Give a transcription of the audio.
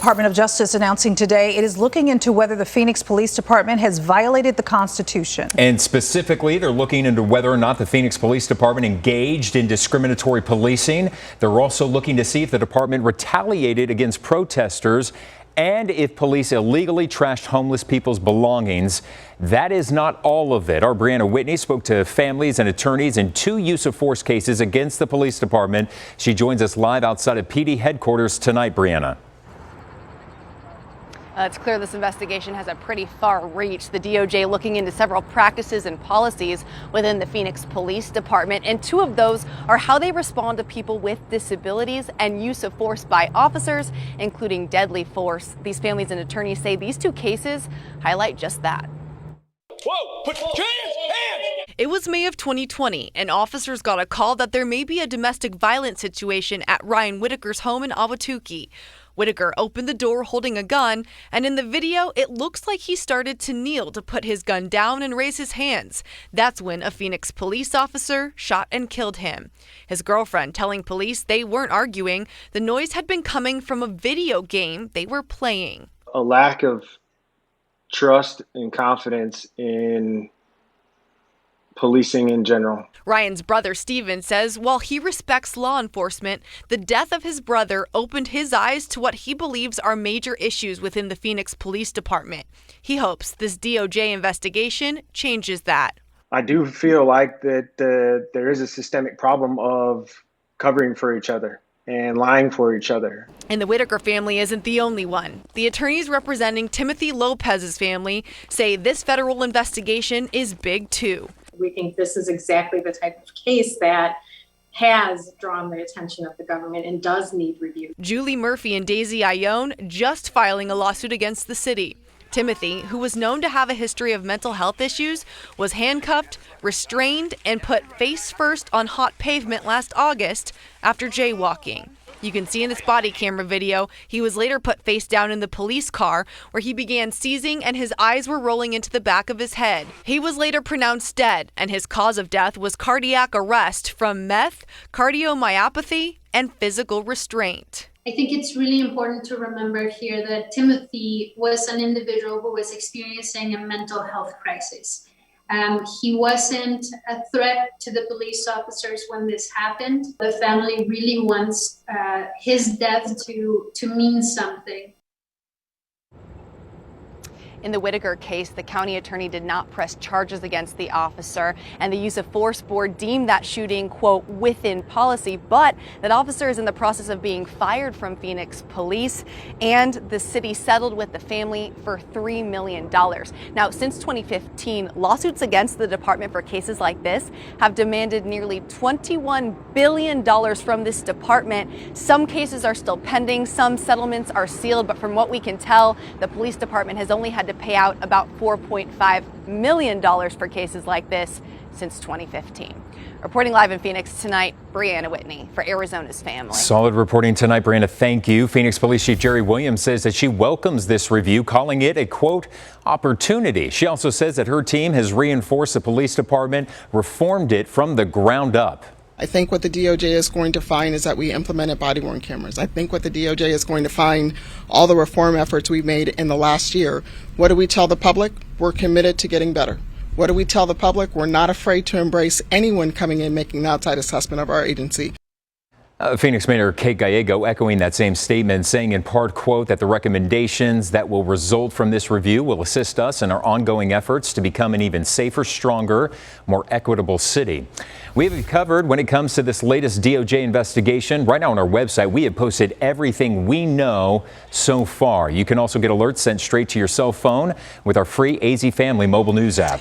Department of Justice announcing today it is looking into whether the Phoenix Police Department has violated the Constitution. And specifically, they're looking into whether or not the Phoenix Police Department engaged in discriminatory policing. They're also looking to see if the department retaliated against protesters and if police illegally trashed homeless people's belongings. That is not all of it. Our Brianna Whitney spoke to families and attorneys in 2 use of force cases against the police department. She joins us live outside of PD headquarters tonight, Brianna. It's clear this investigation has a pretty far reach. The DOJ looking into several practices and policies within the Phoenix Police Department, and 2 of those are how they respond to people with disabilities and use of force by officers, including deadly force. These families and attorneys say these 2 cases highlight just that. Whoa, put your hands! It was May of 2020, and officers got a call that there may be a domestic violence situation at Ryan Whitaker's home in Ahwatukee. Whitaker opened the door holding a gun, and in the video, it looks like he started to kneel to put his gun down and raise his hands. That's when a Phoenix police officer shot and killed him. His girlfriend telling police they weren't arguing. The noise had been coming from a video game they were playing. A lack of trust and confidence in policing in general. Ryan's brother Steven says while he respects law enforcement, the death of his brother opened his eyes to what he believes are major issues within the Phoenix Police Department. He hopes this DOJ investigation changes that. I do feel like that there is a systemic problem of covering for each other and lying for each other. And the Whitaker family isn't the only one. The attorneys representing Timothy Lopez's family say this federal investigation is big too. We think this is exactly the type of case that has drawn the attention of the government and does need review. Julie Murphy and Daisy Ione just filing a lawsuit against the city. Timothy, who was known to have a history of mental health issues, was handcuffed, restrained, and put face first on hot pavement last August after jaywalking. You can see in this body camera video, he was later put face down in the police car where he began seizing and his eyes were rolling into the back of his head. He was later pronounced dead, and his cause of death was cardiac arrest from meth, cardiomyopathy, and physical restraint. I think it's really important to remember here that Timothy was an individual who was experiencing a mental health crisis. He wasn't a threat to the police officers when this happened. The family really wants his death to mean something. In the Whitaker case, the county attorney did not press charges against the officer, and the use of force board deemed that shooting, quote, within policy, but that officer is in the process of being fired from Phoenix Police, and the city settled with the family for $3 million. Now, since 2015, lawsuits against the department for cases like this have demanded nearly $21 billion from this department. Some cases are still pending, some settlements are sealed, but from what we can tell, the police department has only had to pay out about $4.5 million for cases like this since 2015. Reporting live in Phoenix tonight, Brianna Whitney for Arizona's Family. Solid reporting tonight, Brianna. Thank you. Phoenix Police Chief Jerry Williams says that she welcomes this review, calling it a, quote, opportunity. She also says that her team has reinforced the police department, reformed it from the ground up. I think what the DOJ is going to find is that we implemented body-worn cameras. I think what the DOJ is going to find, all the reform efforts we made in the last year. What do we tell the public? We're committed to getting better. What do we tell the public? We're not afraid to embrace anyone coming in making an outside assessment of our agency. Phoenix Mayor Kate Gallego echoing that same statement, saying in part, quote, that the recommendations that will result from this review will assist us in our ongoing efforts to become an even safer, stronger, more equitable city. We have you covered when it comes to this latest DOJ investigation. Right now on our website, we have posted everything we know so far. You can also get alerts sent straight to your cell phone with our free AZ Family mobile news app.